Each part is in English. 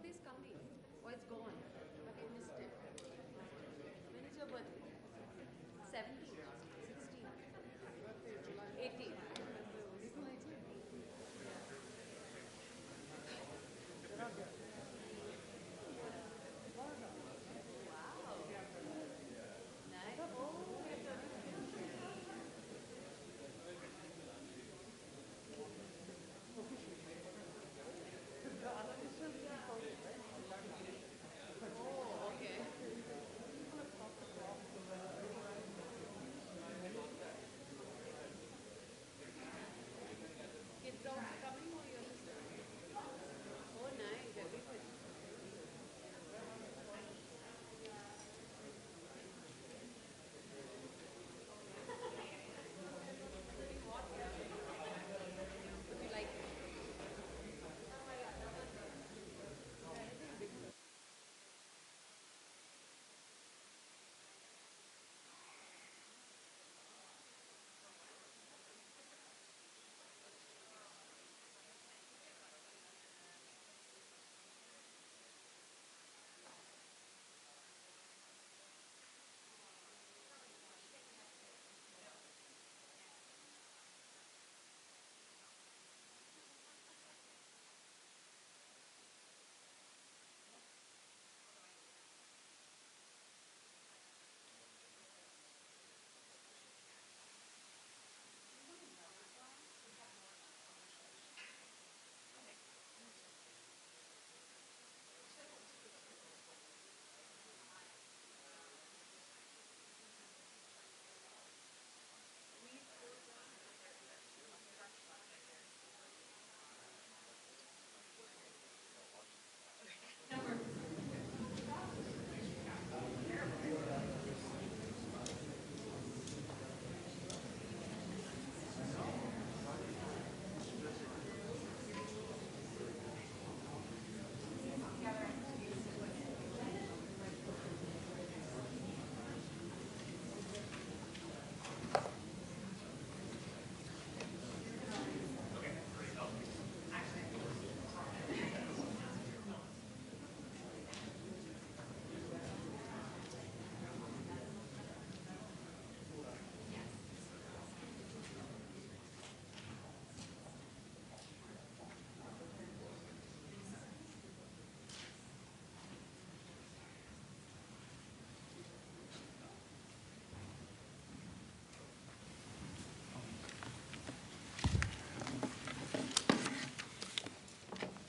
this coming? Or it's gone? But I missed it. When is your birthday? 17th, 16th, 18th. Kids are also coming or your sister? Oh, nice, everybody. Pretty hot here. Would you like it?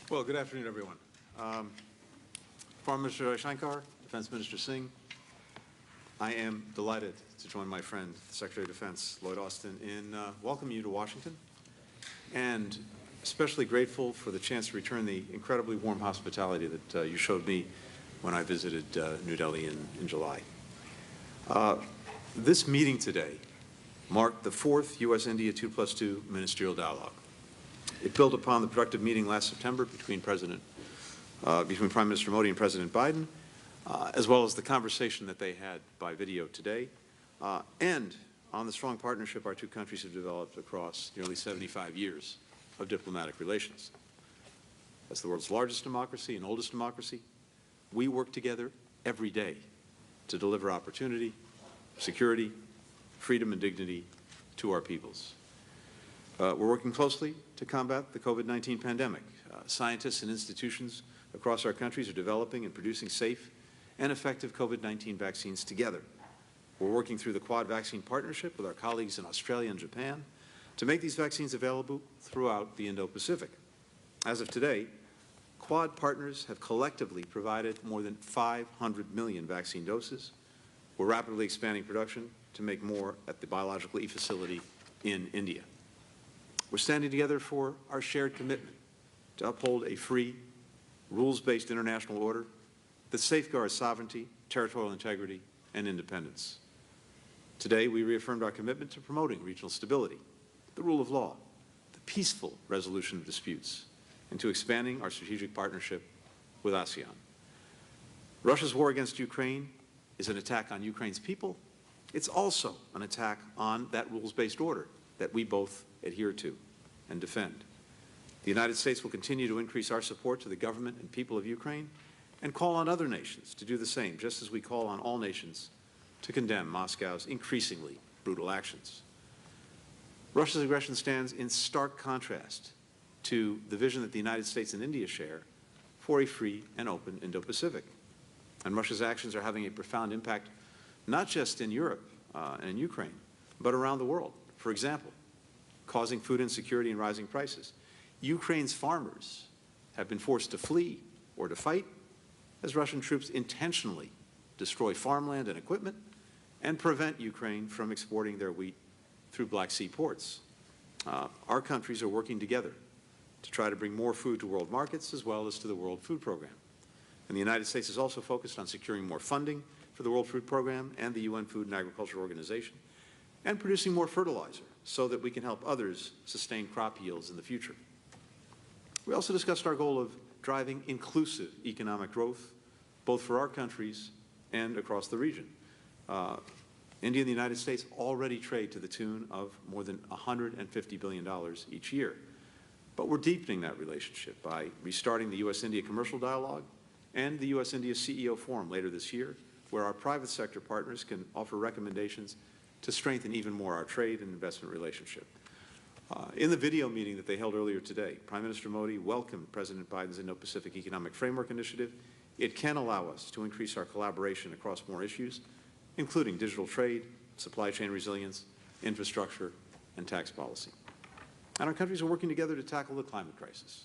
Well, good afternoon, everyone. Foreign Minister Jaishankar, Defense Minister Singh, I am delighted to join my friend, the Secretary of Defense, Lloyd Austin, in welcoming you to Washington, and especially grateful for the chance to return the incredibly warm hospitality that you showed me when I visited New Delhi in July. This meeting today marked the fourth U.S. India 2+2 Ministerial Dialogue. It built upon the productive meeting last September between Prime Minister Modi and President Biden, as well as the conversation that they had by video today, and on the strong partnership our two countries have developed across nearly 75 years of diplomatic relations. As the world's largest democracy and oldest democracy, we work together every day to deliver opportunity, security, freedom, and dignity to our peoples. We're working closely to combat the COVID-19 pandemic. Scientists and institutions across our countries are developing and producing safe and effective COVID-19 vaccines together. We're working through the Quad Vaccine Partnership with our colleagues in Australia and Japan to make these vaccines available throughout the Indo-Pacific. As of today, Quad partners have collectively provided more than 500 million vaccine doses. We're rapidly expanding production to make more at the Biological E facility in India. We're standing together for our shared commitment to uphold a free, rules-based international order that safeguards sovereignty, territorial integrity, and independence. Today, we reaffirmed our commitment to promoting regional stability, the rule of law, the peaceful resolution of disputes, and to expanding our strategic partnership with ASEAN. Russia's war against Ukraine is an attack on Ukraine's people. It's also an attack on that rules-based order that we both adhere to and defend. The United States will continue to increase our support to the government and people of Ukraine and call on other nations to do the same, just as we call on all nations to condemn Moscow's increasingly brutal actions. Russia's aggression stands in stark contrast to the vision that the United States and India share for a free and open Indo-Pacific. And Russia's actions are having a profound impact not just in Europe and in Ukraine, but around the world. For example, causing food insecurity and rising prices. Ukraine's farmers have been forced to flee or to fight as Russian troops intentionally destroy farmland and equipment and prevent Ukraine from exporting their wheat through Black Sea ports. Our countries are working together to try to bring more food to world markets as well as to the World Food Program. And the United States is also focused on securing more funding for the World Food Program and the UN Food and Agriculture Organization, and producing more fertilizer so that we can help others sustain crop yields in the future. We also discussed our goal of driving inclusive economic growth, both for our countries and across the region. India and the United States already trade to the tune of more than $150 billion each year. But we're deepening that relationship by restarting the U.S. India Commercial Dialogue and the U.S. India CEO Forum later this year, where our private sector partners can offer recommendations to strengthen even more our trade and investment relationship. In the video meeting that they held earlier today, Prime Minister Modi welcomed President Biden's Indo-Pacific Economic Framework Initiative. It can allow us to increase our collaboration across more issues, including digital trade, supply chain resilience, infrastructure, and tax policy. And our countries are working together to tackle the climate crisis.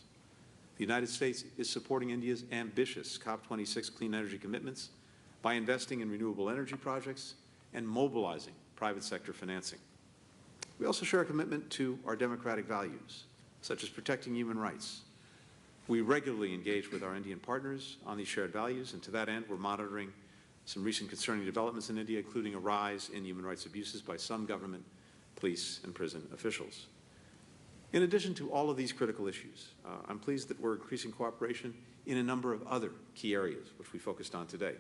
The United States is supporting India's ambitious COP26 clean energy commitments by investing in renewable energy projects and mobilizing private sector financing. We also share a commitment to our democratic values, such as protecting human rights. We regularly engage with our Indian partners on these shared values, and to that end, we're monitoring some recent concerning developments in India, including a rise in human rights abuses by some government, police, and prison officials. In addition to all of these critical issues, I'm pleased that we're increasing cooperation in a number of other key areas, which we focused on today.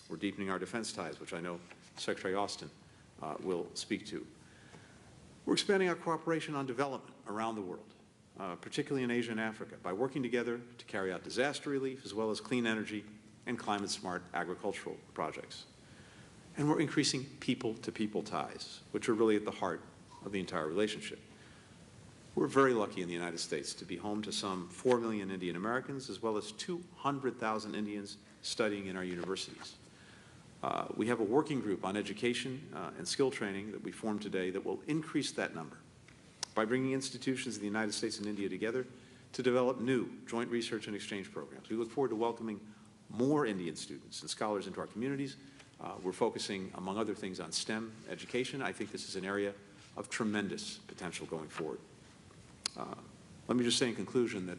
We're deepening our defense ties, which I know Secretary Austin will speak to. We're expanding our cooperation on development around the world, particularly in Asia and Africa, by working together to carry out disaster relief as well as clean energy and climate-smart agricultural projects. And we're increasing people-to-people ties, which are really at the heart of the entire relationship. We're very lucky in the United States to be home to some 4 million Indian Americans, as well as 200,000 Indians studying in our universities. We have a working group on education and skill training that we formed today that will increase that number by bringing institutions in the United States and India together to develop new joint research and exchange programs. We look forward to welcoming more Indian students and scholars into our communities. We're focusing, among other things, on STEM education. I think this is an area of tremendous potential going forward. Let me just say in conclusion that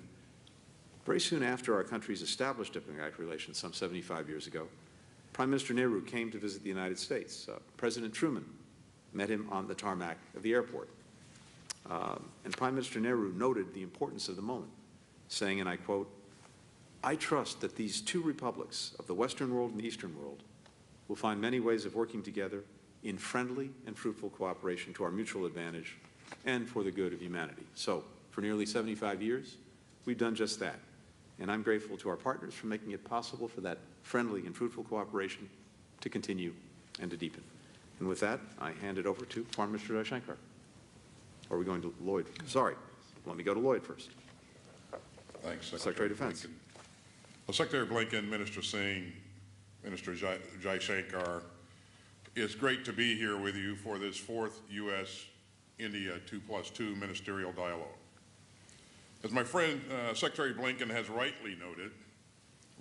very soon after our countries established diplomatic relations some 75 years ago, Prime Minister Nehru came to visit the United States. President Truman met him on the tarmac of the airport. And Prime Minister Nehru noted the importance of the moment, saying, and I quote, "I trust that these two republics of the Western world and the Eastern world will find many ways of working together in friendly and fruitful cooperation to our mutual advantage and for the good of humanity." So, for nearly 75 years, we've done just that. And I'm grateful to our partners for making it possible for that friendly and fruitful cooperation to continue and to deepen. And with that, I hand it over to Foreign Minister Jaishankar. Or are we going to Lloyd? Sorry, let me go to Lloyd first. Thanks, Secretary of Defense. Well, Secretary Blinken, Minister Singh, Minister Jaishankar, it's great to be here with you for this fourth U.S. India 2+2 Ministerial Dialogue. As my friend Secretary Blinken has rightly noted,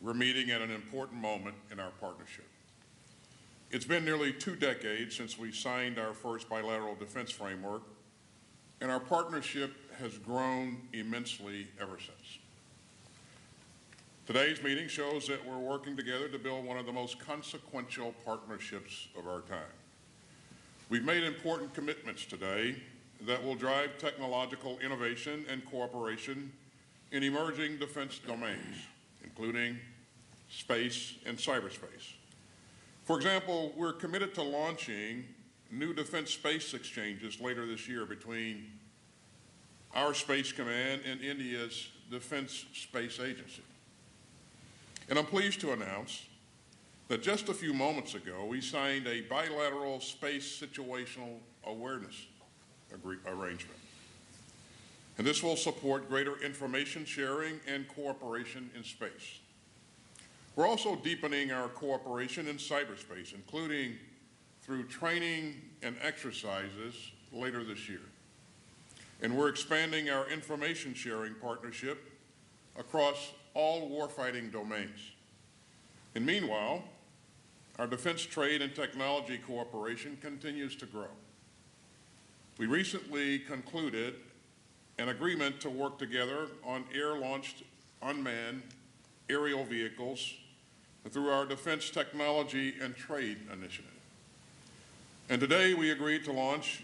we're meeting at an important moment in our partnership. It's been nearly 2 decades since we signed our first bilateral defense framework, and our partnership has grown immensely ever since. Today's meeting shows that we're working together to build one of the most consequential partnerships of our time. We've made important commitments today that will drive technological innovation and cooperation in emerging defense domains, including space and cyberspace. For example, we're committed to launching new defense space exchanges later this year between our Space Command and India's Defense Space Agency. And I'm pleased to announce that just a few moments ago, we signed a bilateral space situational awareness arrangement. And this will support greater information sharing and cooperation in space. We're also deepening our cooperation in cyberspace, including through training and exercises later this year. And we're expanding our information sharing partnership across all warfighting domains. And meanwhile, our defense trade and technology cooperation continues to grow. We recently concluded an agreement to work together on air-launched unmanned aerial vehicles through our Defense Technology and Trade Initiative. And today we agreed to launch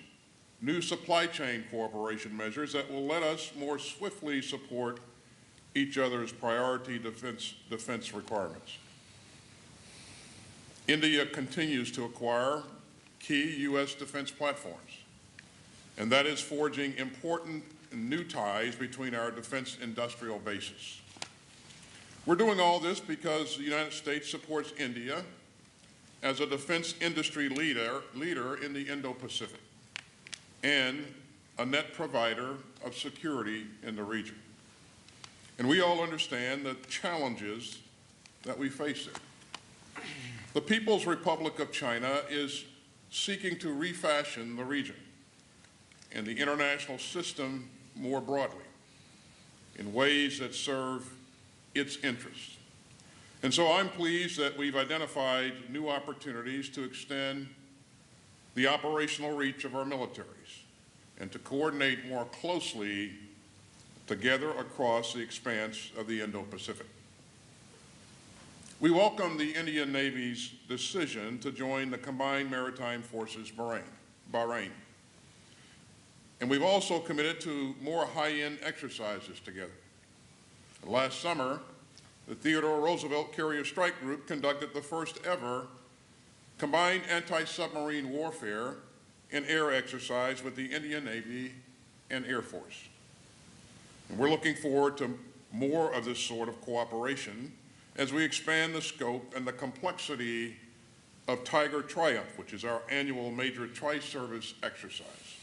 new supply chain cooperation measures that will let us more swiftly support each other's priority defense requirements. India continues to acquire key U.S. defense platforms, and that is forging important new ties between our defense industrial bases. We're doing all this because the United States supports India as a defense industry leader in the Indo-Pacific and a net provider of security in the region. And we all understand the challenges that we face there. The People's Republic of China is seeking to refashion the region and the international system more broadly in ways that serve its interests. And so I'm pleased that we've identified new opportunities to extend the operational reach of our militaries and to coordinate more closely together across the expanse of the Indo-Pacific. We welcome the Indian Navy's decision to join the Combined Maritime Forces Bahrain. And we've also committed to more high-end exercises together. Last summer, the Theodore Roosevelt Carrier Strike Group conducted the first ever combined anti-submarine warfare and air exercise with the Indian Navy and Air Force. And we're looking forward to more of this sort of cooperation as we expand the scope and the complexity of Tiger Triumph, which is our annual major tri-service exercise.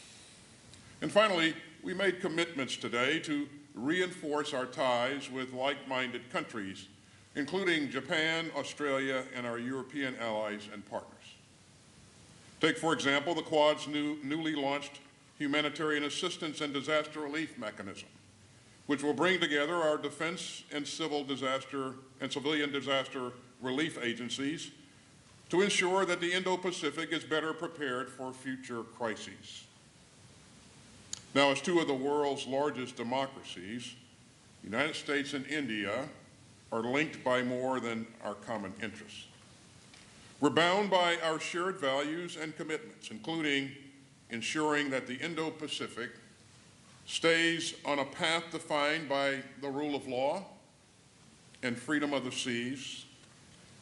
And finally, we made commitments today to reinforce our ties with like-minded countries, including Japan, Australia, and our European allies and partners. Take, for example, the Quad's newly launched Humanitarian Assistance and Disaster Relief Mechanism, which will bring together our defense and civilian disaster relief agencies to ensure that the Indo-Pacific is better prepared for future crises. Now, as two of the world's largest democracies, the United States and India are linked by more than our common interests. We're bound by our shared values and commitments, including ensuring that the Indo-Pacific stays on a path defined by the rule of law and freedom of the seas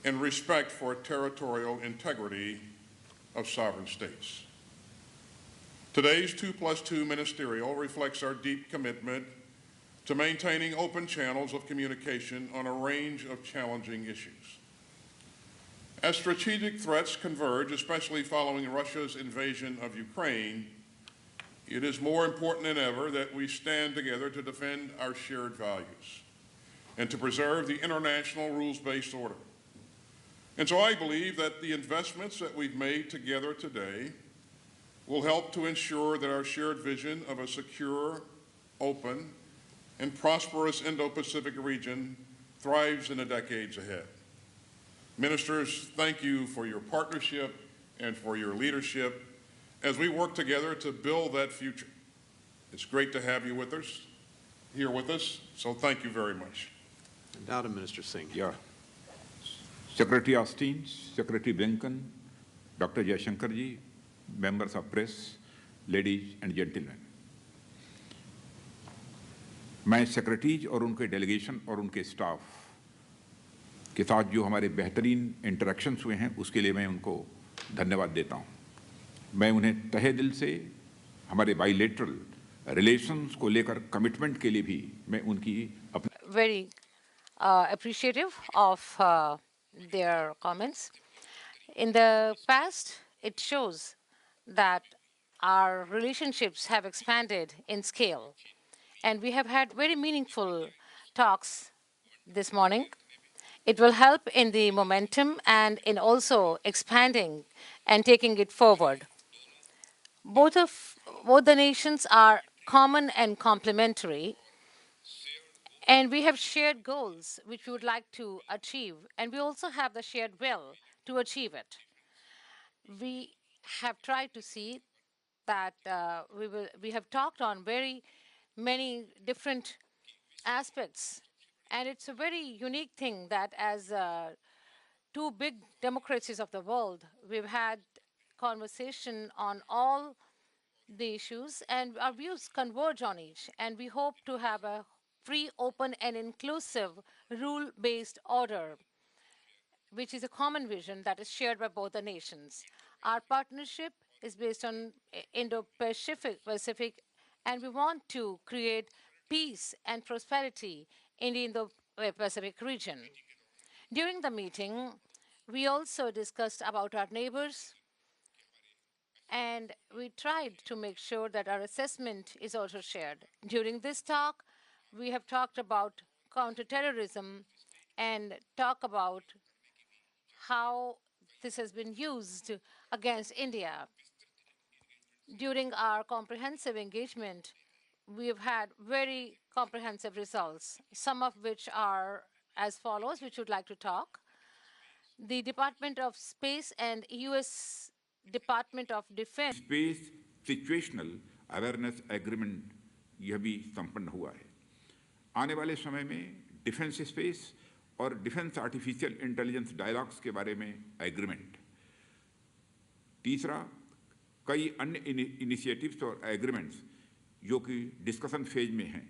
and respect for territorial integrity of sovereign states. Today's 2+2 ministerial reflects our deep commitment to maintaining open channels of communication on a range of challenging issues. As strategic threats converge, especially following Russia's invasion of Ukraine, it is more important than ever that we stand together to defend our shared values and to preserve the international rules-based order. And so I believe that the investments that we've made together today will help to ensure that our shared vision of a secure, open, and prosperous Indo-Pacific region thrives in the decades ahead. Ministers, thank you for your partnership and for your leadership as we work together to build that future. It's great to have you with us, here with us, so thank you very much. And now to Minister Singh. Yeah. Secretary Austin, Secretary Blinken, Dr. Jaishankar ji, members of press, ladies and gentlemen. मैं secretaries और उनके delegation और उनके staff के साथ जो हमारे बेहतरीन इंटरेक्शंस हुए हैं उसके लिए मैं उनको धन्यवाद देता हूं। मैं उन्हें तहे दिल से हमारे बाइलेटरल रिलेशंस को लेकर कमिटमेंट के लिए भी मैं उनकी very appreciative of their comments. In the past, it shows that our relationships have expanded in scale, and we have had very meaningful talks this morning. It will help in the momentum and in also expanding and taking it forward. Both the nations are common and complementary, and we have shared goals which we would like to achieve, and we also have the shared will to achieve it. We have tried to see that we have talked on very many different aspects, and it's a very unique thing that as two big democracies of the world, we've had conversation on all the issues, and our views converge on each. And we hope to have a free, open, and inclusive rule-based order, which is a common vision that is shared by both the nations. Our partnership is based on Indo-Pacific, and we want to create peace and prosperity in the Indo-Pacific region. During the meeting, we also discussed about our neighbors, and we tried to make sure that our assessment is also shared. During this talk, we have talked about counterterrorism and talk about how this has been used against India. During our comprehensive engagement, we have had very comprehensive results, some of which are as follows, which would like to talk. The Department of Space and U.S. Department of Defense space situational awareness agreement यह भी संपन्न हुआ है। आने वाले समय में defence space और डिफेंस आर्टिफिशियल इंटेलिजेंस डायलॉग्स के बारे में एग्रीमेंट। तीसरा, कई अन्य इनिशिएटिव्स और एग्रीमेंट्स जो कि डिस्कशन फेज में हैं,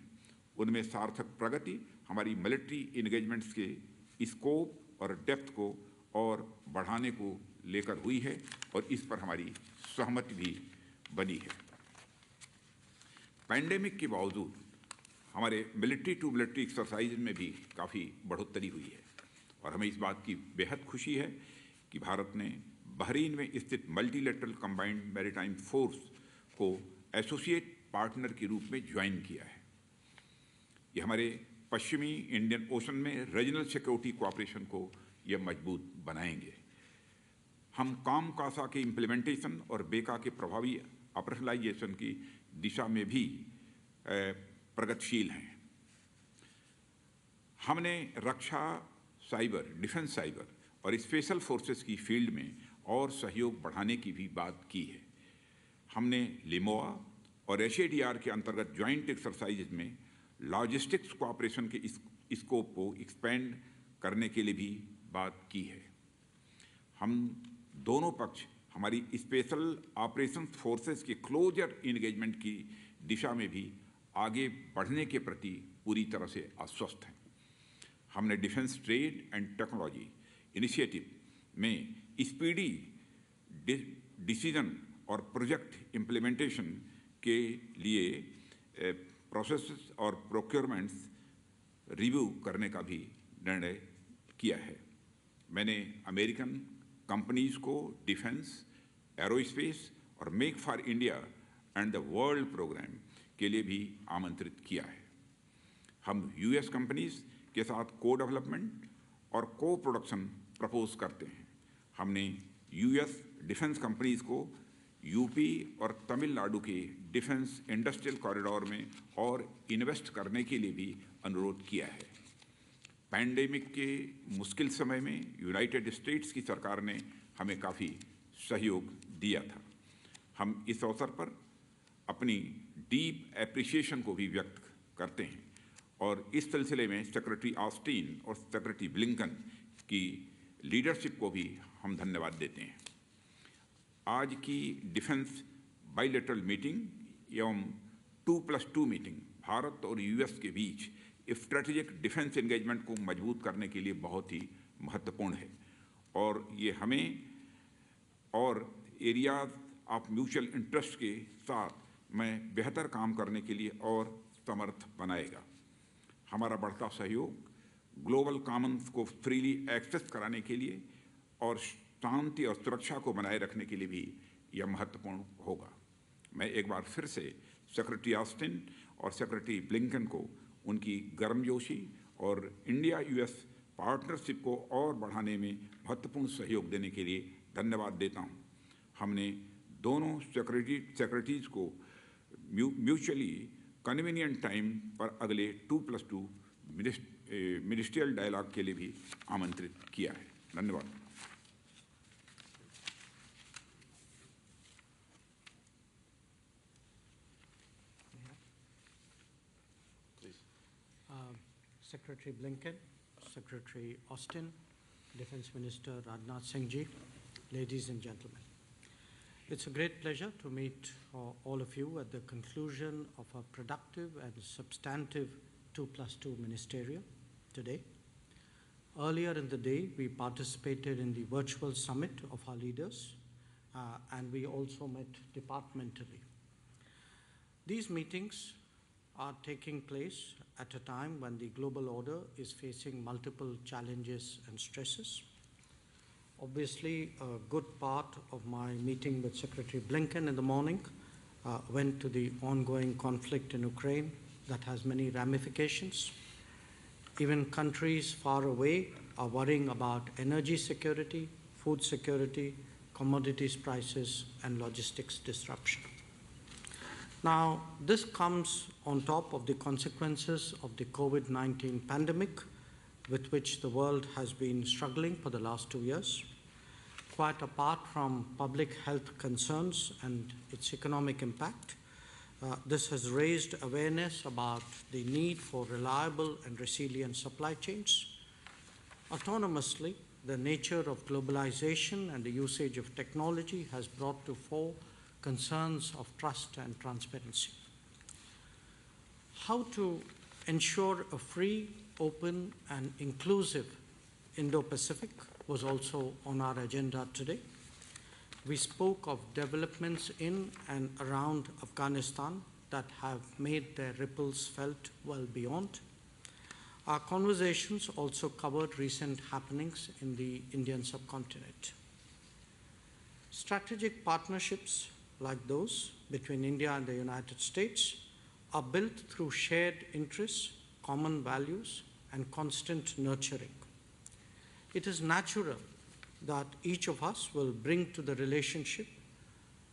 उनमें सार्थक प्रगति हमारी मिलिट्री इंगेजमेंट्स के स्कोप और डेप्थ को और बढ़ाने को लेकर हुई है, और इस पर हमारी सहमति भी बनी है। पैंडेमिक के बावजूद हमारे मिलिट्री टू मिलिट्री एक्सरसाइज में भी काफ़ी बढ़ोतरी हुई है, और हमें इस बात की बेहद खुशी है कि भारत ने बहरीन में स्थित मल्टीलेटरल कंबाइंड मैरीटाइम फोर्स को एसोसिएट पार्टनर के रूप में ज्वाइन किया है। ये हमारे पश्चिमी इंडियन ओशन में रीजनल सिक्योरिटी कोऑपरेशन को यह मजबूत बनाएंगे। हम काम कासा के इम्प्लीमेंटेशन और बेका के प्रभावी ऑपरेशनलाइजेशन की दिशा में भी प्रगतिशील हैं। हमने रक्षा, साइबर, डिफेंस साइबर और स्पेशल फोर्सेस की फील्ड में और सहयोग बढ़ाने की भी बात की है। हमने लिमोआ और एचएडीआर के अंतर्गत ज्वाइंट एक्सरसाइज में लॉजिस्टिक्स कोऑपरेशन के स्कोप को एक्सपेंड करने के लिए भी बात की है। हम दोनों पक्ष हमारी स्पेशल ऑपरेशंस फोर्सेस के क्लोजर इंगेजमेंट की दिशा में भी आगे बढ़ने के प्रति पूरी तरह से आश्वस्त हैं। हमने defence trade and technology initiative में स्पीडी डिसीजन और प्रोजेक्ट इम्प्लीमेंटेशन के लिए प्रोसेस और प्रोक्योरमेंट्स रिव्यू करने का भी निर्णय किया है। मैंने अमेरिकन कंपनीज को डिफेंस, एरोस्पेस और make for India and the world program के लिए भी आमंत्रित किया है। हम यूएस कंपनीज के साथ को डेवलपमेंट और को प्रोडक्शन प्रपोज करते हैं। हमने यूएस डिफेंस कंपनीज को यूपी और तमिलनाडु के डिफेंस इंडस्ट्रियल कॉरिडोर में और इन्वेस्ट करने के लिए भी अनुरोध किया है। पैंडेमिक के मुश्किल समय में यूनाइटेड स्टेट्स की सरकार ने हमें काफ़ी सहयोग दिया था। हम इस अवसर पर अपनी डीप एप्रिसिएशन को भी व्यक्त करते हैं, और इस सिलसिले में सेक्रेटरी ऑस्टिन और सेक्रेटरी ब्लिंकन की लीडरशिप को भी हम धन्यवाद देते हैं। आज की डिफेंस बाइलेटरल मीटिंग एवं 2+2 मीटिंग भारत और यूएस के बीच स्ट्रेटेजिक डिफेंस एंगेजमेंट को मजबूत करने के लिए बहुत ही महत्वपूर्ण है, और ये हमें और एरियाज ऑफ म्यूचुअल इंटरेस्ट के साथ में बेहतर काम करने के लिए और समर्थ बनाएगा। हमारा बढ़ता सहयोग ग्लोबल कॉमन्स को फ्रीली एक्सेस कराने के लिए और शांति और सुरक्षा को बनाए रखने के लिए भी यह महत्वपूर्ण होगा। मैं एक बार फिर से सेक्रेटरी ऑस्टिन और सेक्रेटरी ब्लिंकन को उनकी गर्मजोशी और इंडिया यूएस पार्टनरशिप को और बढ़ाने में महत्वपूर्ण सहयोग देने के लिए धन्यवाद देता हूं। हमने दोनों सेक्रेटरीज को म्यूचुअली कन्वीनियंट टाइम पर अगले 2+2 मिनिस्ट्रियल डायलॉग के लिए भी आमंत्रित किया है। धन्यवाद। Secretary Blinken, Secretary Austin, Defense Minister Rajnath Singh ji, ladies and gentlemen. It's a great pleasure to meet all of you at the conclusion of a productive and substantive 2+2 ministerial today. Earlier in the day, we participated in the virtual summit of our leaders, and we also met departmentally. These meetings are taking place at a time when the global order is facing multiple challenges and stresses. Obviously, a good part of my meeting with Secretary Blinken in the morning went to the ongoing conflict in Ukraine that has many ramifications. Even countries far away are worrying about energy security, food security, commodities prices, and logistics disruption. Now, this comes on top of the consequences of the COVID-19 pandemic with which the world has been struggling for the last 2 years. Quite apart from public health concerns and its economic impact, this has raised awareness about the need for reliable and resilient supply chains. Autonomously, the nature of globalization and the usage of technology has brought to fore concerns of trust and transparency. How to ensure a free, open, and inclusive Indo-Pacific was also on our agenda today. We spoke of developments in and around Afghanistan that have made their ripples felt well beyond. Our conversations also covered recent happenings in the Indian subcontinent. Strategic partnerships like those between India and the United States are built through shared interests, common values, and constant nurturing. It is natural that each of us will bring to the relationship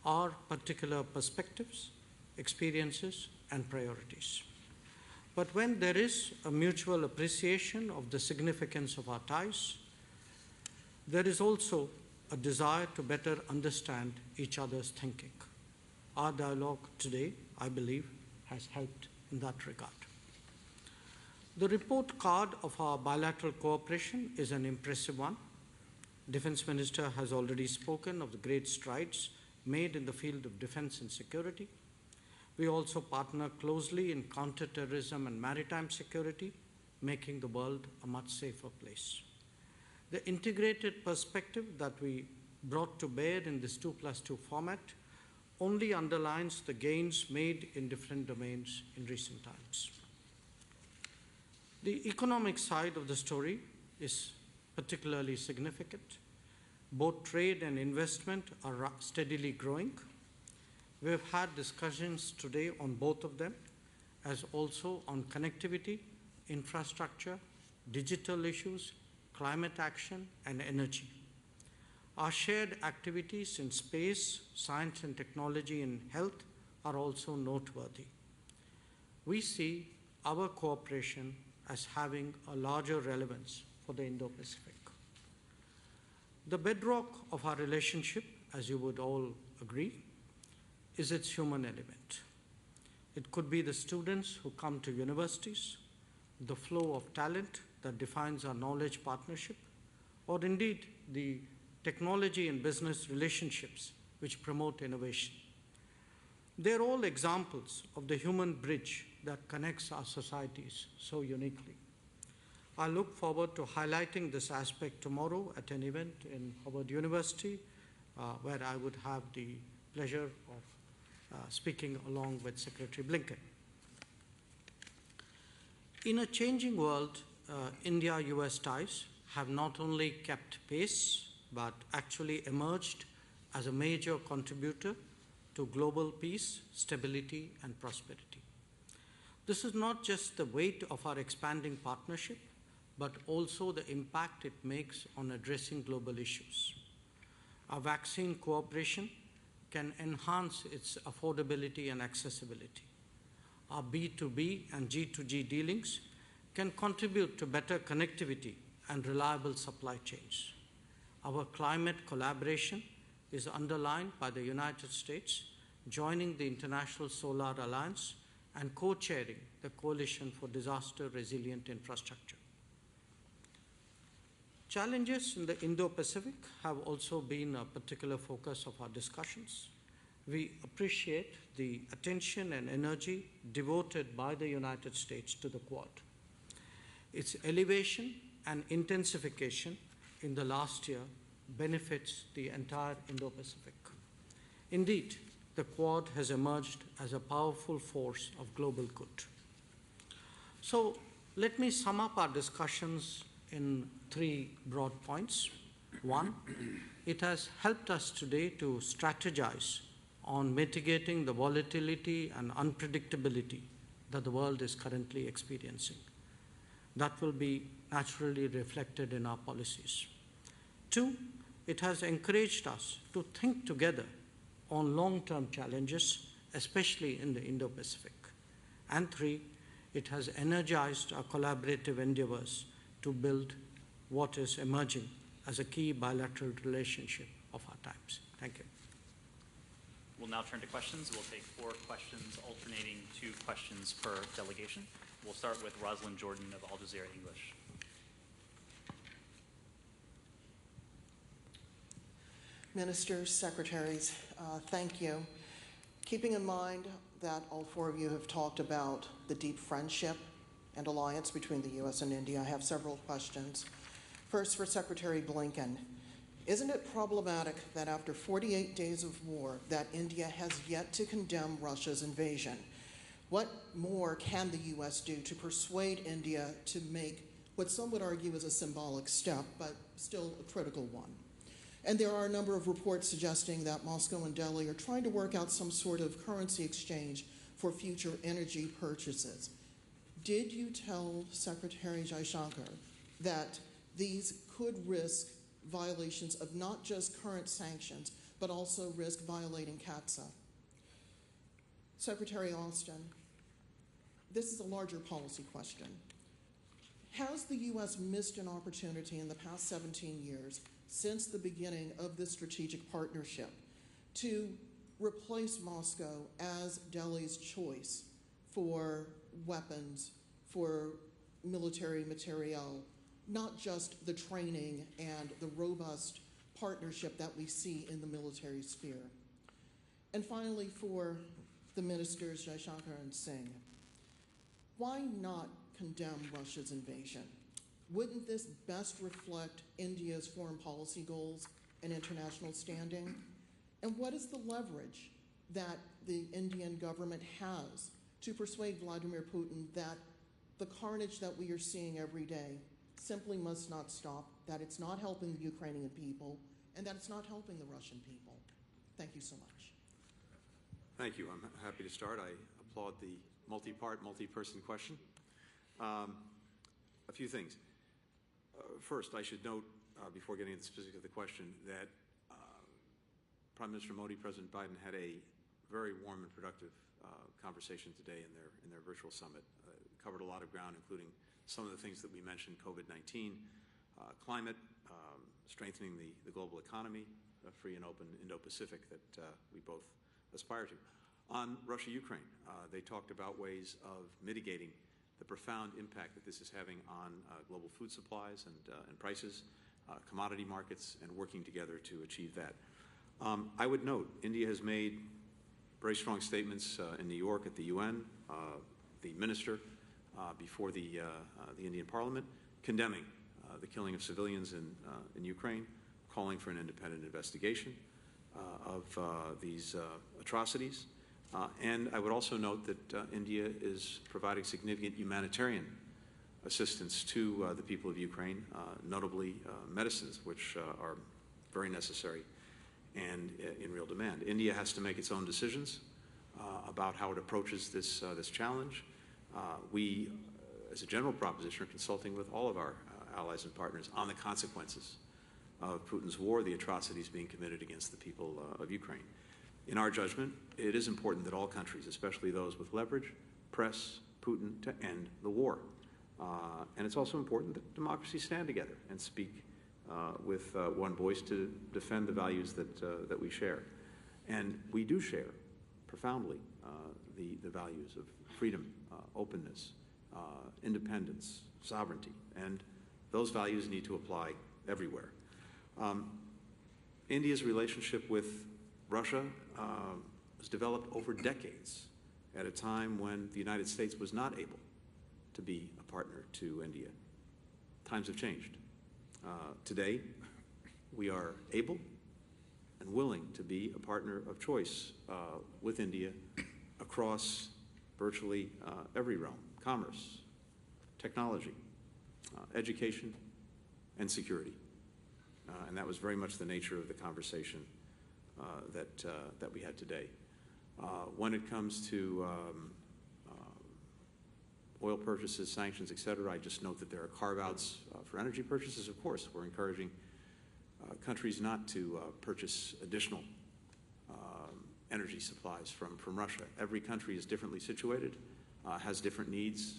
our particular perspectives, experiences, and priorities. But when there is a mutual appreciation of the significance of our ties, there is also a desire to better understand each other's thinking. Our dialogue today, I believe, has helped in that regard. The report card of our bilateral cooperation is an impressive one. Defense Minister has already spoken of the great strides made in the field of defense and security. We also partner closely in counterterrorism and maritime security, making the world a much safer place. The integrated perspective that we brought to bear in this 2+2 format only underlines the gains made in different domains in recent times. The economic side of the story is particularly significant. Both trade and investment are steadily growing. We have had discussions today on both of them, as also on connectivity, infrastructure, digital issues, climate action, and energy. Our shared activities in space, science and technology, and health are also noteworthy. We see our cooperation as having a larger relevance for the Indo-Pacific. The bedrock of our relationship, as you would all agree, is its human element. It could be the students who come to universities, the flow of talent that defines our knowledge partnership, or indeed the technology and business relationships which promote innovation. They're all examples of the human bridge that connects our societies so uniquely. I look forward to highlighting this aspect tomorrow at an event in Harvard University, where I would have the pleasure of speaking along with Secretary Blinken. In a changing world, India-US ties have not only kept pace, but actually emerged as a major contributor to global peace, stability, and prosperity. This is not just the weight of our expanding partnership, but also the impact it makes on addressing global issues. Our vaccine cooperation can enhance its affordability and accessibility. Our B2B and G2G dealings can contribute to better connectivity and reliable supply chains. Our climate collaboration is underlined by the United States joining the International Solar Alliance and co-chairing the Coalition for Disaster Resilient Infrastructure. Challenges in the Indo-Pacific have also been a particular focus of our discussions. We appreciate the attention and energy devoted by the United States to the Quad. Its elevation and intensification in the last year benefits the entire Indo-Pacific. Indeed, the Quad has emerged as a powerful force of global good. So let me sum up our discussions in 3 broad points. 1, it has helped us today to strategize on mitigating the volatility and unpredictability that the world is currently experiencing. That will be naturally reflected in our policies. 2, it has encouraged us to think together on long-term challenges, especially in the Indo-Pacific. And 3, it has energized our collaborative endeavors to build what is emerging as a key bilateral relationship of our times. Thank you. We'll now turn to questions. We'll take 4 questions, alternating 2 questions per delegation. We'll start with Rosalind Jordan of Al Jazeera English. Ministers, secretaries, thank you. Keeping in mind that all 4 of you have talked about the deep friendship and alliance between the U.S. and India, I have several questions. First, for Secretary Blinken, isn't it problematic that after 48 days of war that India has yet to condemn Russia's invasion? What more can the U.S. do to persuade India to make what some would argue is a symbolic step, but still a critical one? And there are a number of reports suggesting that Moscow and Delhi are trying to work out some sort of currency exchange for future energy purchases. Did you tell Secretary Jaishankar that these could risk violations of not just current sanctions, but also risk violating CAATSA? Secretary Austin, this is a larger policy question. Has the U.S. missed an opportunity in the past 17 years since the beginning of this strategic partnership to replace Moscow as Delhi's choice for weapons, for military materiel, not just the training and the robust partnership that we see in the military sphere? And finally, for the ministers Jaishankar and Singh, why not condemn Russia's invasion? Wouldn't this best reflect India's foreign policy goals and international standing? And what is the leverage that the Indian government has to persuade Vladimir Putin that the carnage that we are seeing every day simply must not stop, that it's not helping the Ukrainian people, and that it's not helping the Russian people? Thank you so much. Thank you. I'm happy to start. I applaud the multi-part, multi-person question. A few things. First, I should note, before getting into the specifics of the question, that Prime Minister Modi, President Biden had a very warm and productive conversation today in their virtual summit. Covered a lot of ground, including some of the things that we mentioned: COVID-19, climate, strengthening the global economy, free and open Indo-Pacific that we both aspire to. On Russia-Ukraine, they talked about ways of mitigating the profound impact that this is having on global food supplies and prices, commodity markets, and working together to achieve that. I would note, India has made very strong statements in New York at the UN, the minister before the Indian Parliament, condemning the killing of civilians in Ukraine, calling for an independent investigation of these atrocities. And I would also note that India is providing significant humanitarian assistance to the people of Ukraine, notably medicines, which are very necessary and in real demand. India has to make its own decisions about how it approaches this challenge. We, as a general proposition, are consulting with all of our allies and partners on the consequences of Putin's war, the atrocities being committed against the people of Ukraine. In our judgment, it is important that all countries, especially those with leverage, press Putin to end the war. And it's also important that democracies stand together and speak with one voice to defend the values that we share. And we do share profoundly the values of freedom, openness, independence, sovereignty, and those values need to apply everywhere. India's relationship with Russia was developed over decades at a time when the United States was not able to be a partner to India. Times have changed. Today, we are able and willing to be a partner of choice with India across virtually every realm: commerce, technology, education, and security. And that was very much the nature of the conversation that we had today. When it comes to oil purchases, sanctions, et cetera, I just note that there are carve-outs for energy purchases. Of course, we're encouraging countries not to purchase additional energy supplies from Russia. Every country is differently situated, has different needs,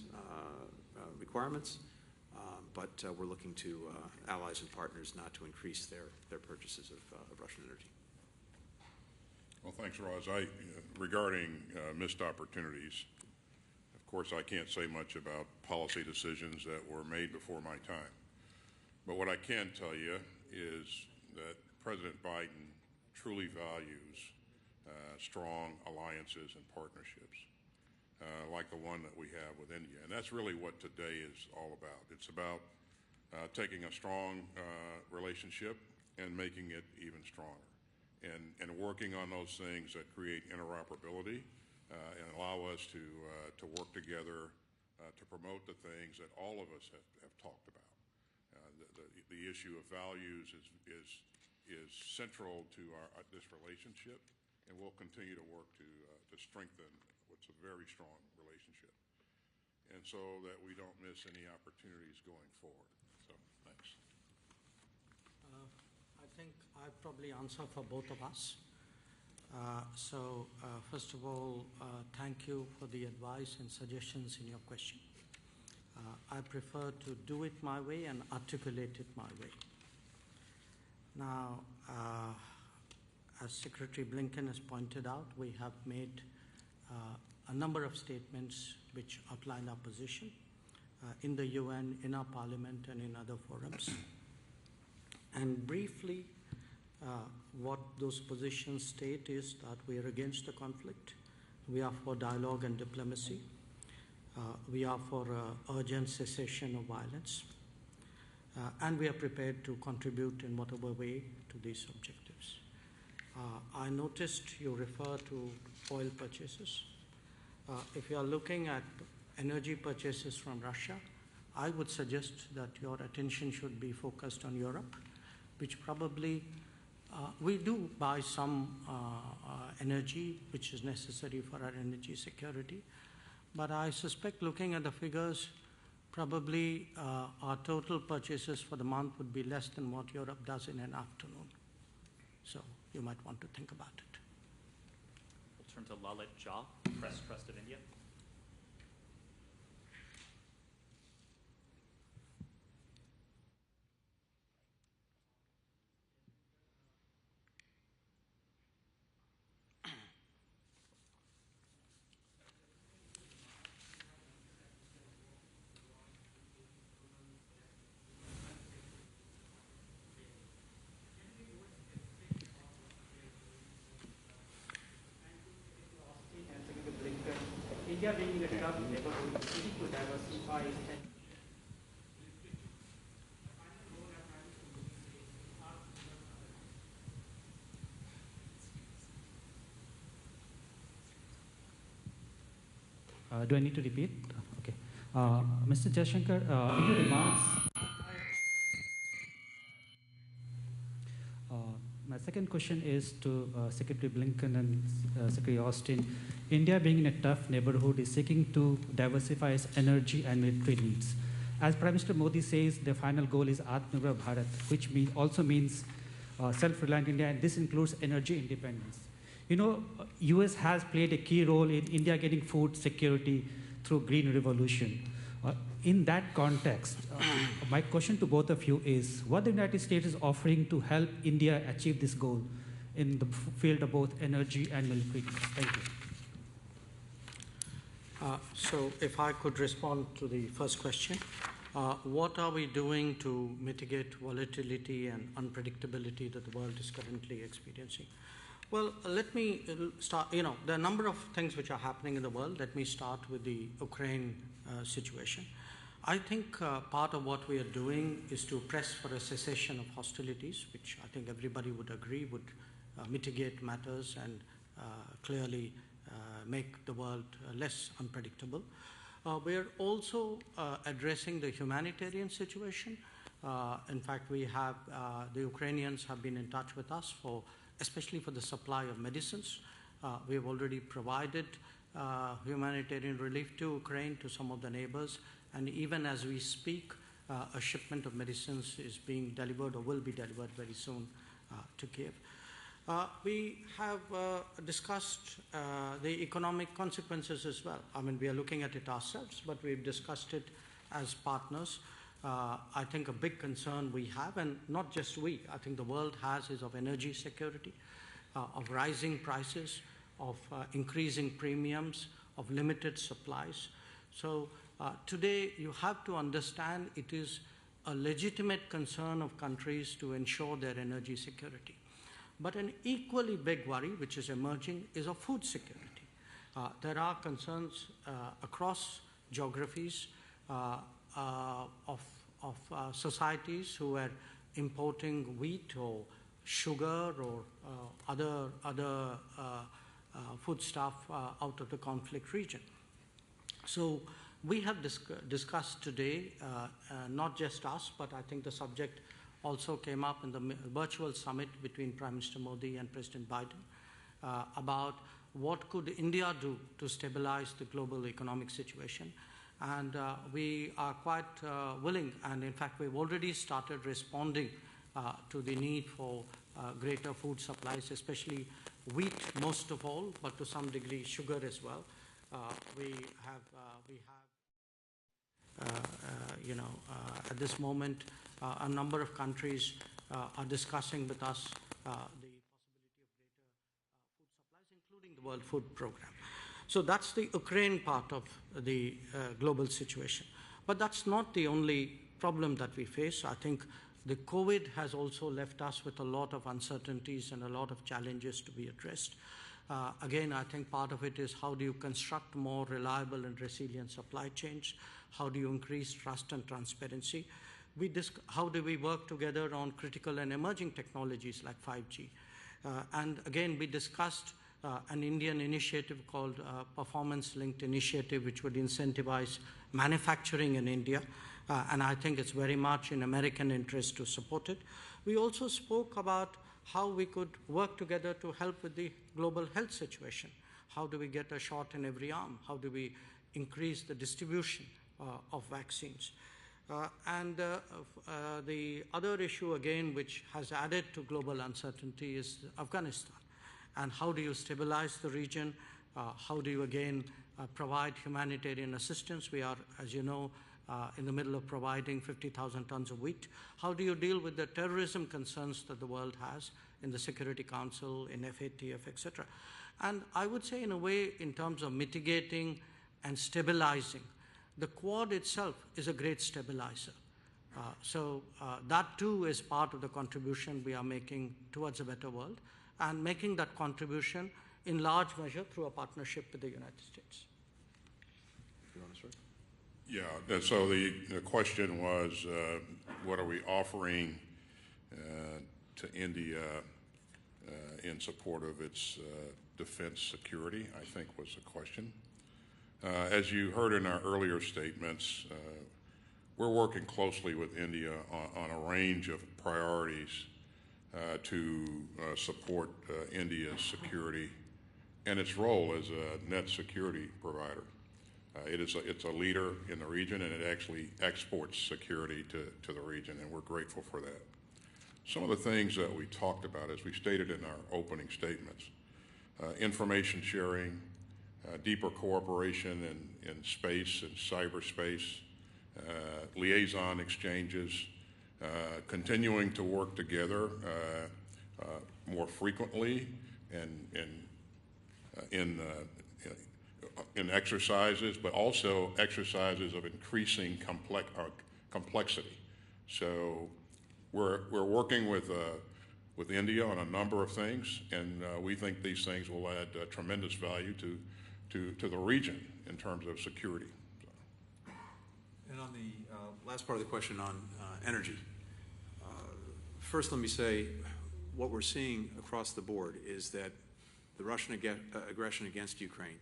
requirements, but we're looking to allies and partners not to increase their purchases of Russian energy. Well, thanks, Roz. Regarding missed opportunities, of course, I can't say much about policy decisions that were made before my time. But what I can tell you is that President Biden truly values strong alliances and partnerships, like the one that we have with India. And that's really what today is all about. It's about taking a strong relationship and making it even stronger, and working on those things that create interoperability and allow us to work together to promote the things that all of us have talked about. The issue of values is central to this relationship, and we'll continue to work to strengthen what's a very strong relationship, and so that we don't miss any opportunities going forward. So, thanks. I think I probably answer for both of us. First of all, thank you for the advice and suggestions in your question. I prefer to do it my way and articulate it my way. Now, as Secretary Blinken has pointed out, we have made a number of statements which outline our position in the UN, in our parliament, and in other forums. And briefly, what those positions state is that we are against the conflict, we are for dialogue and diplomacy, we are for urgent cessation of violence, and we are prepared to contribute in whatever way to these objectives. I noticed you refer to oil purchases. If you are looking at energy purchases from Russia, I would suggest that your attention should be focused on Europe, which probably we do buy some energy which is necessary for our energy security. But I suspect, looking at the figures, probably our total purchases for the month would be less than what Europe does in an afternoon. So you might want to think about it. We'll turn to Lalit Jha, Press Trust of India. India being a tough neighborhood, seeking to diversify its Do I need to repeat? Okay. Mr. Jaishankar, in your remarks, my second question is to Secretary Blinken and Secretary Austin. India, being in a tough neighborhood, is seeking to diversify its energy and military needs. As Prime Minister Modi says, the final goal is Atmanirbhar Bharat, which also means self-reliant India, and this includes energy independence. You know, US has played a key role in India getting food security through Green Revolution. In that context, my question to both of you is, what the United States is offering to help India achieve this goal in the field of both energy and military? Thank you. So if I could respond to the first question, what are we doing to mitigate volatility and unpredictability that the world is currently experiencing? Well, let me start, there are a number of things which are happening in the world. Let me start with the Ukraine situation. I think part of what we are doing is to press for a cessation of hostilities, which I think everybody would agree would mitigate matters and clearly make the world less unpredictable. We are also addressing the humanitarian situation. In fact, we have, the Ukrainians have been in touch with us especially for the supply of medicines. We have already provided humanitarian relief to Ukraine, to some of the neighbors, and even as we speak, a shipment of medicines is being delivered or will be delivered very soon to Kiev. We have discussed the economic consequences as well. I mean, we are looking at it ourselves, but we've discussed it as partners. I think a big concern we have, and not just we, I think the world has, is of energy security, of rising prices, of increasing premiums, of limited supplies. So today you have to understand it is a legitimate concern of countries to ensure their energy security. But an equally big worry, which is emerging, is of food security. There are concerns across geographies of societies who are importing wheat or sugar or other foodstuff out of the conflict region. So we have discussed today, not just us, but I think the subject also came up in the virtual summit between Prime Minister Modi and President Biden about what could India do to stabilize the global economic situation. And we are quite willing, and in fact we've already started responding to the need for greater food supplies, especially wheat most of all, but to some degree sugar as well. At this moment, a number of countries are discussing with us the possibility of greater food supplies, including the World Food Programme. So that's the Ukraine part of the global situation. But that's not the only problem that we face. I think the COVID has also left us with a lot of uncertainties and a lot of challenges to be addressed. Again, I think part of it is how do you construct more reliable and resilient supply chains? How do you increase trust and transparency? How do we work together on critical and emerging technologies like 5G? And again, we discussed an Indian initiative called Performance-Linked Initiative, which would incentivize manufacturing in India. And I think it's very much in American interest to support it. We also spoke about how we could work together to help with the global health situation. How do we get a shot in every arm? How do we increase the distribution of vaccines? And the other issue, again, which has added to global uncertainty is Afghanistan. And how do you stabilize the region? How do you, again, provide humanitarian assistance? We are, as you know, in the middle of providing 50,000 tons of wheat. How do you deal with the terrorism concerns that the world has in the Security Council, in FATF, etc.? And I would say, in a way, in terms of mitigating and stabilizing, the Quad itself is a great stabilizer. So that too is part of the contribution we are making towards a better world, and making that contribution in large measure through a partnership with the United States. You want to start? Yeah, and so the question was, what are we offering to India in support of its defense security, I think was the question. As you heard in our earlier statements, we're working closely with India on a range of priorities to support India's security and its role as a net security provider. It's a leader in the region, and it actually exports security to the region, and we're grateful for that. Some of the things that we talked about, as we stated in our opening statements, information sharing, deeper cooperation in space and cyberspace, liaison exchanges, continuing to work together more frequently and in exercises, but also exercises of increasing complexity. So we're working with India on a number of things, and we think these things will add tremendous value to the region in terms of security. And on the last part of the question on energy, first let me say what we're seeing across the board is that the Russian aggression against Ukraine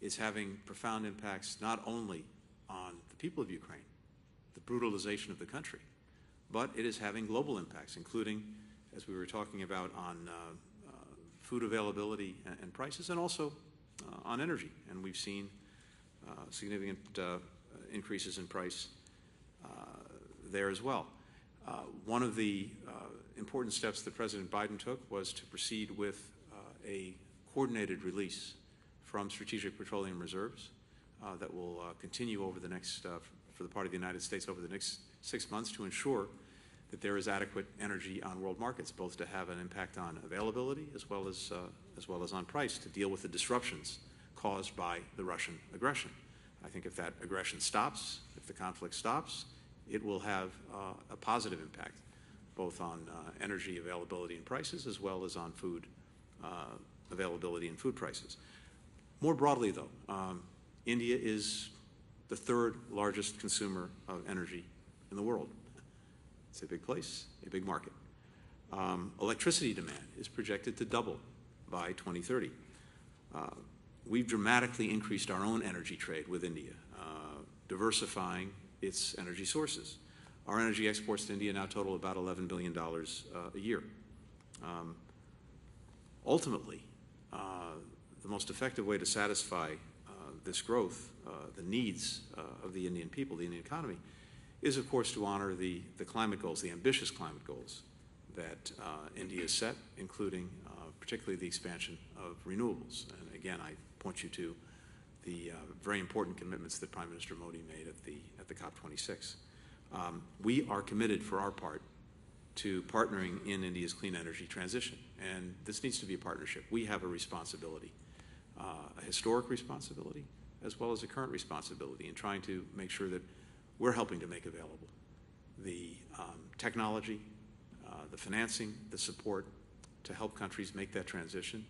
is having profound impacts not only on the people of Ukraine, the brutalization of the country, but it is having global impacts, including, as we were talking about, on food availability and prices, and also on energy. And we've seen significant increases in price there as well. One of the important steps that President Biden took was to proceed with a coordinated release from strategic petroleum reserves that will continue over the next, for the part of the United States, over the next 6 months to ensure that there is adequate energy on world markets, both to have an impact on availability as well as on price, to deal with the disruptions caused by the Russian aggression. I think if that aggression stops, if the conflict stops, it will have a positive impact, both on energy availability and prices, as well as on food availability and food prices. More broadly, though, India is the third largest consumer of energy in the world. It's a big place, a big market. Electricity demand is projected to double by 2030. We've dramatically increased our own energy trade with India, diversifying its energy sources. Our energy exports to India now total about $11 billion a year. Ultimately, the most effective way to satisfy this growth, the needs of the Indian people, the Indian economy, is, of course, to honor the climate goals, the ambitious climate goals that India has set, including particularly the expansion of renewables. And again, I point you to the very important commitments that Prime Minister Modi made at the COP26. We are committed, for our part, to partnering in India's clean energy transition, and this needs to be a partnership. We have a responsibility, a historic responsibility, as well as a current responsibility in trying to make sure that we're helping to make available the technology, the financing, the support to help countries make that transition,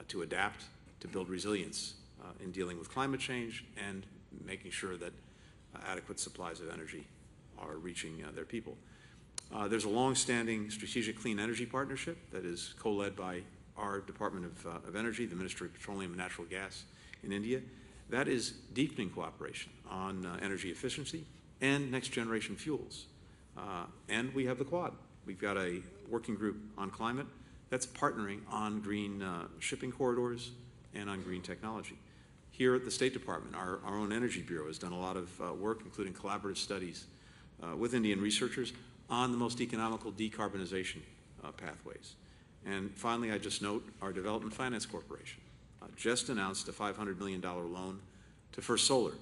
to adapt, to build resilience in dealing with climate change, and making sure that adequate supplies of energy are reaching their people. There's a long-standing strategic clean energy partnership that is co-led by our Department of Energy, the Ministry of Petroleum and Natural Gas in India. That is deepening cooperation on energy efficiency and next-generation fuels. And we have the Quad. We've got a working group on climate that's partnering on green shipping corridors and on green technology. Here at the State Department, our own Energy Bureau has done a lot of work, including collaborative studies with Indian researchers on the most economical decarbonization pathways. And finally, I just note our Development Finance Corporation just announced a $500 million loan to First Solar,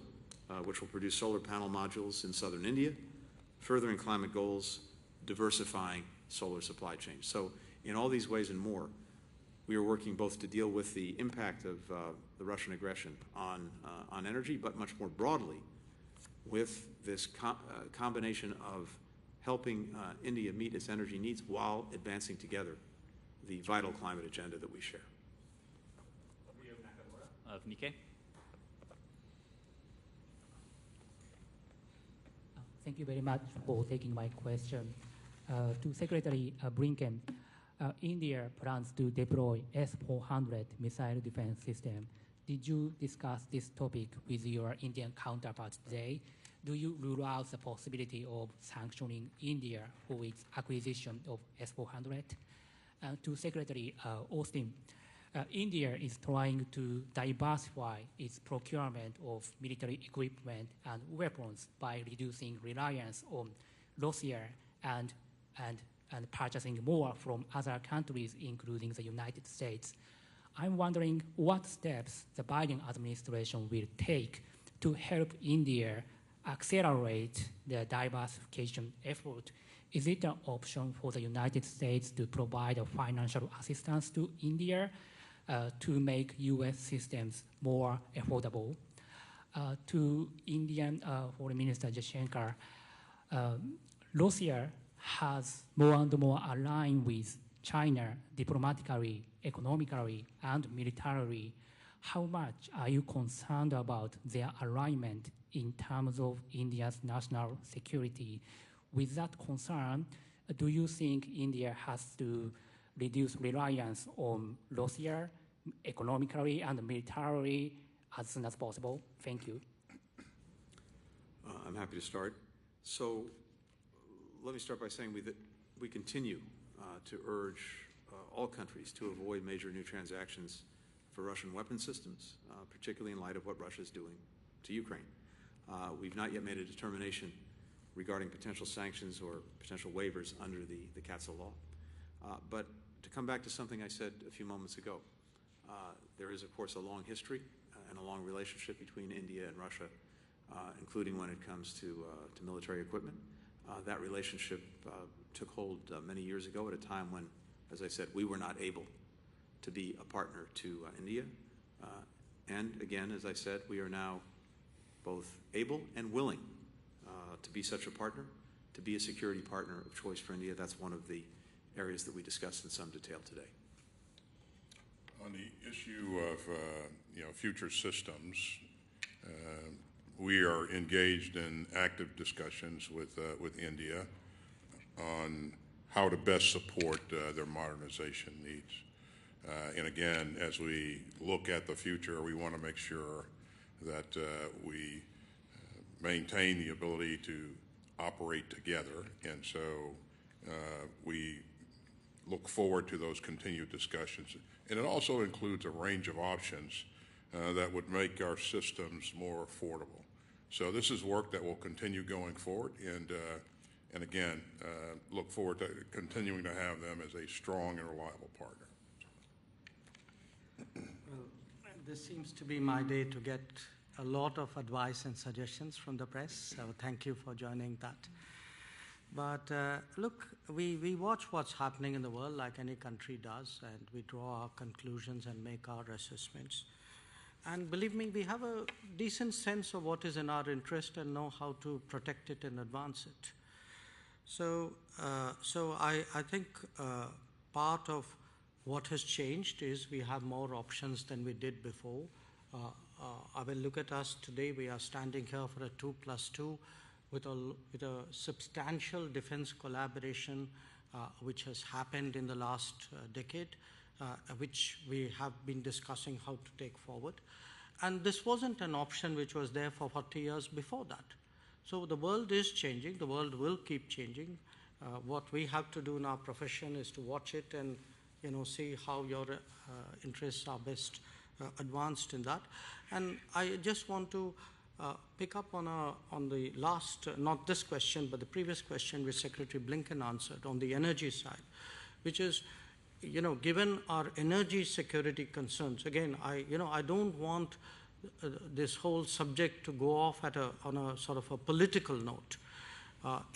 which will produce solar panel modules in southern India, furthering climate goals, diversifying solar supply chains. So in all these ways and more, we are working both to deal with the impact of the Russian aggression on energy, but much more broadly with this combination of helping India meet its energy needs while advancing together the vital climate agenda that we share. Of Nikkei. Thank you very much for taking my question. To Secretary Blinken, India plans to deploy S-400 missile defense system did you discuss this topic with your Indian counterpart today? Do you rule out the possibility of sanctioning India for its acquisition of S-400? To Secretary Austin, India is trying to diversify its procurement of military equipment and weapons by reducing reliance on Russia and purchasing more from other countries, including the United States. I'm wondering what steps the Biden administration will take to help India accelerate the diversification effort. Is it an option for the United States to provide a financial assistance to India to make U.S. systems more affordable? To Indian Foreign Minister Jaishankar, Russia has more and more aligned with China diplomatically, economically, and militarily. How much are you concerned about their alignment in terms of India's national security? With that concern, do you think India has to reduce reliance on Russia economically and militarily as soon as possible? Thank you. I'm happy to start. So let me start by saying that we continue to urge all countries to avoid major new transactions for Russian weapon systems, particularly in light of what Russia is doing to Ukraine. We've not yet made a determination regarding potential sanctions or potential waivers under the CATSA law. But to come back to something I said a few moments ago, there is, of course, a long history and a long relationship between India and Russia, including when it comes to military equipment. That relationship took hold many years ago at a time when, as I said, we were not able to be a partner to India. And again, as I said, we are now both able and willing to be such a partner, to be a security partner of choice for India. That's one of the areas that we discussed in some detail today. On the issue of future systems, we are engaged in active discussions with India on how to best support their modernization needs. And again, as we look at the future, we want to make sure that we maintain the ability to operate together. And so we look forward to those continued discussions. And it also includes a range of options that would make our systems more affordable. So this is work that will continue going forward, and again, look forward to continuing to have them as a strong and reliable partner. Well, this seems to be my day to get a lot of advice and suggestions from the press, so thank you for joining that. But look, we watch what's happening in the world like any country does, and we draw our conclusions and make our assessments. And believe me, we have a decent sense of what is in our interest and know how to protect it and advance it. So I think part of what has changed is we have more options than we did before. I will look at us today. We are standing here for a 2+2 with a substantial defense collaboration which has happened in the last decade, which we have been discussing how to take forward. And this wasn't an option which was there for 40 years before that. So the world is changing. The world will keep changing. What we have to do in our profession is to watch it and see how your interests are best advanced in that. And I just want to pick up on the last, not this question, but the previous question which Secretary Blinken answered on the energy side, which is, given our energy security concerns, again, I don't want this whole subject to go off on a sort of a political note.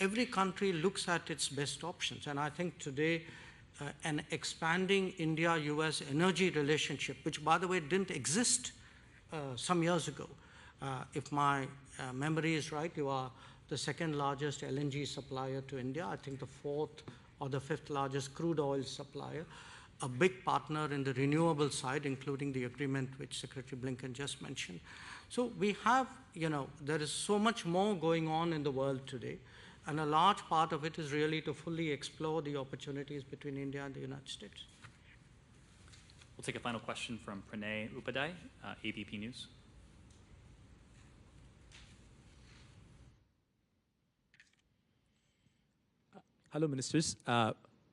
Every country looks at its best options, and I think today an expanding India-US energy relationship, which by the way didn't exist some years ago. If my memory is right, you are the second largest LNG supplier to India, I think the fourth or the fifth largest crude oil supplier, a big partner in the renewable side, including the agreement which Secretary Blinken just mentioned. So we have, there is so much more going on in the world today, and a large part of it is really to fully explore the opportunities between India and the United States. We'll take a final question from Pranay Upadhyay, ABP News. Hello, Ministers.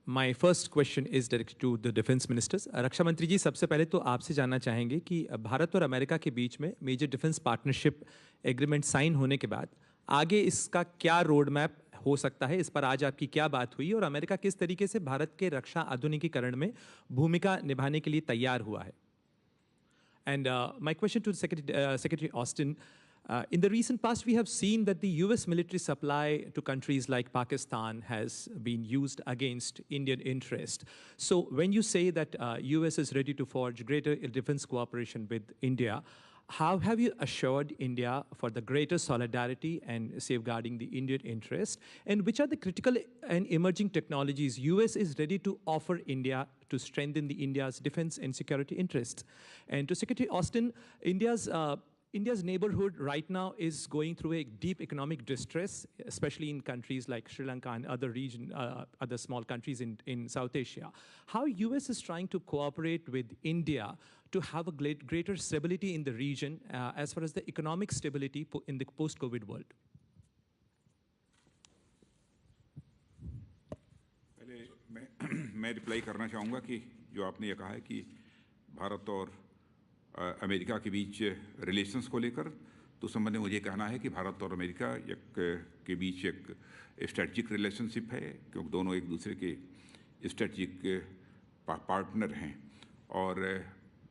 My first question is directed to the Defense Ministers. रक्षा मंत्री जी, सबसे पहले तो आपसे जानना चाहेंगे कि भारत और America के बीच में major defence partnership agreement sign होने के बाद आगे इसका क्या रोड मैप हो सकता है, इस पर आज आपकी क्या बात हुई और अमेरिका किस तरीके से भारत के रक्षा आधुनिकीकरण में भूमिका निभाने के लिए तैयार हुआ है? And my question to Secretary Austin, in the recent past, we have seen that the U.S. military supply to countries like Pakistan has been used against Indian interest. So when you say that U.S. is ready to forge greater defense cooperation with India, how have you assured India for the greater solidarity and safeguarding the Indian interest? And which are the critical and emerging technologies U.S. is ready to offer India to strengthen the India's defense and security interests? And to Secretary Austin, India's neighborhood right now is going through a deep economic distress, especially in countries like Sri Lanka and other small countries in South Asia. How U.S. is trying to cooperate with India to have a greater stability in the region as far as the economic stability in the post-COVID world? पहले मैं reply करना चाहूँगा कि जो आपने ये कहा है कि भारत और अमेरिका के बीच रिलेशंस को लेकर, तो संबंध में मुझे कहना है कि भारत और अमेरिका के बीच एक स्ट्रेटजिक रिलेशनशिप है, क्योंकि दोनों एक दूसरे के स्ट्रेटजिक पार्टनर हैं। और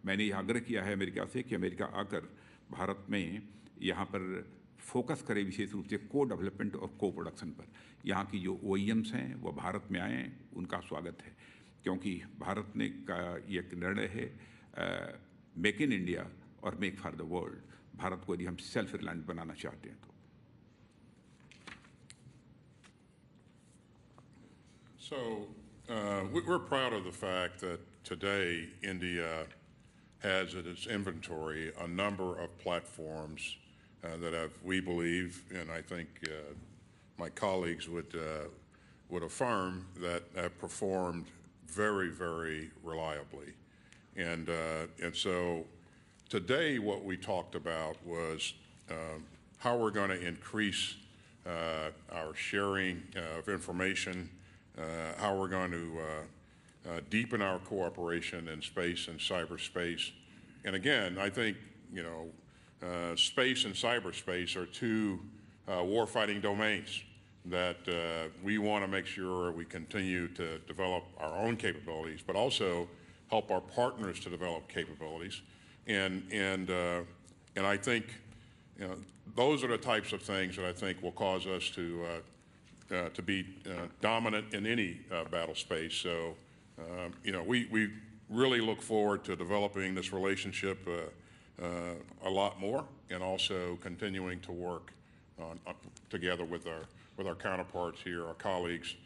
मैंने यह आग्रह किया है अमेरिका से कि अमेरिका आकर भारत में यहाँ पर फोकस करे विशेष रूप से को डेवलपमेंट और को प्रोडक्शन पर। यहाँ की जो OEMs हैं वो भारत में आएँ, उनका स्वागत है, क्योंकि भारत ने का ये एक निर्णय है मेक इन इंडिया और make for the world. Bharat को यदि हम सेल्फ रिलायंट बनाना चाहते हैं तो। So we're proud of the fact that today India has in its inventory a number of platforms that have, we believe, and I think my colleagues would affirm, that have performed very, very reliably. And so today what we talked about was how we're going to increase our sharing of information, how we're going to deepen our cooperation in space and cyberspace. And again, I think, space and cyberspace are two warfighting domains that we want to make sure we continue to develop our own capabilities, but also help our partners to develop capabilities. And I think those are the types of things that I think will cause us to be dominant in any battle space. So, we really look forward to developing this relationship a lot more, and also continuing to work together with our counterparts here, our colleagues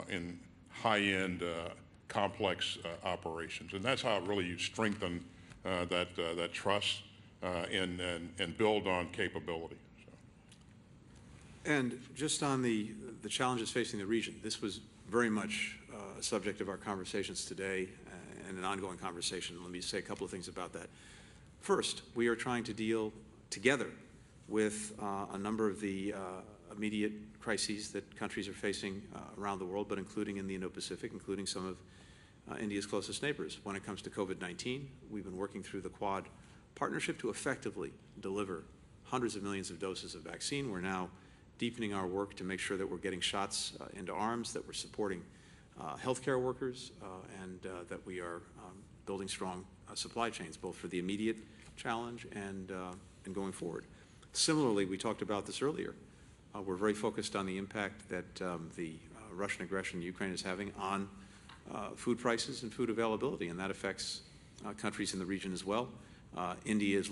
in high-end, complex operations. And that's how really you strengthen that trust and build on capability. So. And just on the challenges facing the region, this was very much a subject of our conversations today and an ongoing conversation. Let me say a couple of things about that. First, we are trying to deal together with a number of the immediate crises that countries are facing around the world, but including in the Indo-Pacific, including some of India's closest neighbors. When it comes to COVID-19, we've been working through the Quad partnership to effectively deliver hundreds of millions of doses of vaccine. We're now deepening our work to make sure that we're getting shots into arms, that we're supporting healthcare workers, and that we are building strong supply chains, both for the immediate challenge and going forward. Similarly, we talked about this earlier. We're very focused on the impact that the Russian aggression in Ukraine is having on food prices and food availability, and that affects countries in the region as well. India is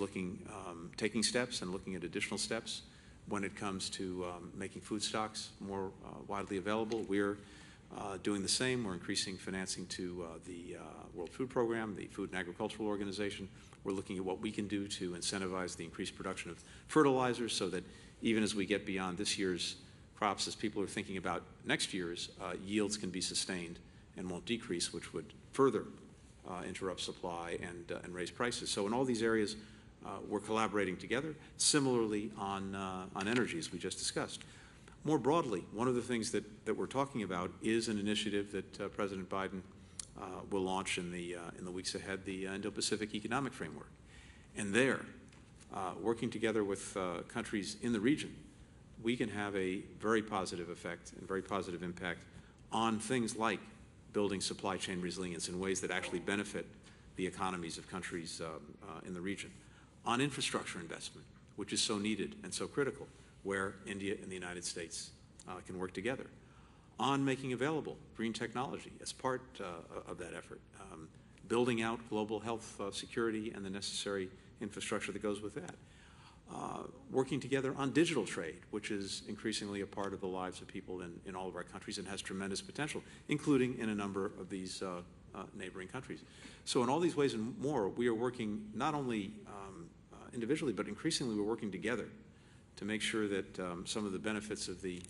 taking steps and looking at additional steps when it comes to making food stocks more widely available. We're doing the same. We're increasing financing to the World Food Program, the Food and Agricultural Organization. We're looking at what we can do to incentivize the increased production of fertilizers so that even as we get beyond this year's crops, as people are thinking about next year's, yields can be sustained and won't decrease, which would further interrupt supply and raise prices. So in all these areas, we're collaborating together. Similarly on energy, as we just discussed. More broadly, one of the things that we're talking about is an initiative that President Biden will launch in the weeks ahead, the Indo-Pacific Economic Framework. And there, working together with countries in the region, we can have a very positive effect and very positive impact on things like building supply chain resilience in ways that actually benefit the economies of countries in the region, on infrastructure investment, which is so needed and so critical, where India and the United States can work together, on making available green technology as part of that effort, building out global health security and the necessary infrastructure that goes with that, working together on digital trade, which is increasingly a part of the lives of people in all of our countries and has tremendous potential, including in a number of these neighboring countries. So in all these ways and more, we are working not only individually, but increasingly we're working together to make sure that some of the benefits of the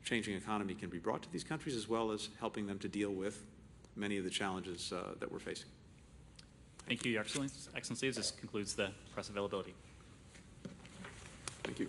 changing economy can be brought to these countries, as well as helping them to deal with many of the challenges that we're facing. Thank you, Your Excellencies. This concludes the press availability. Thank you.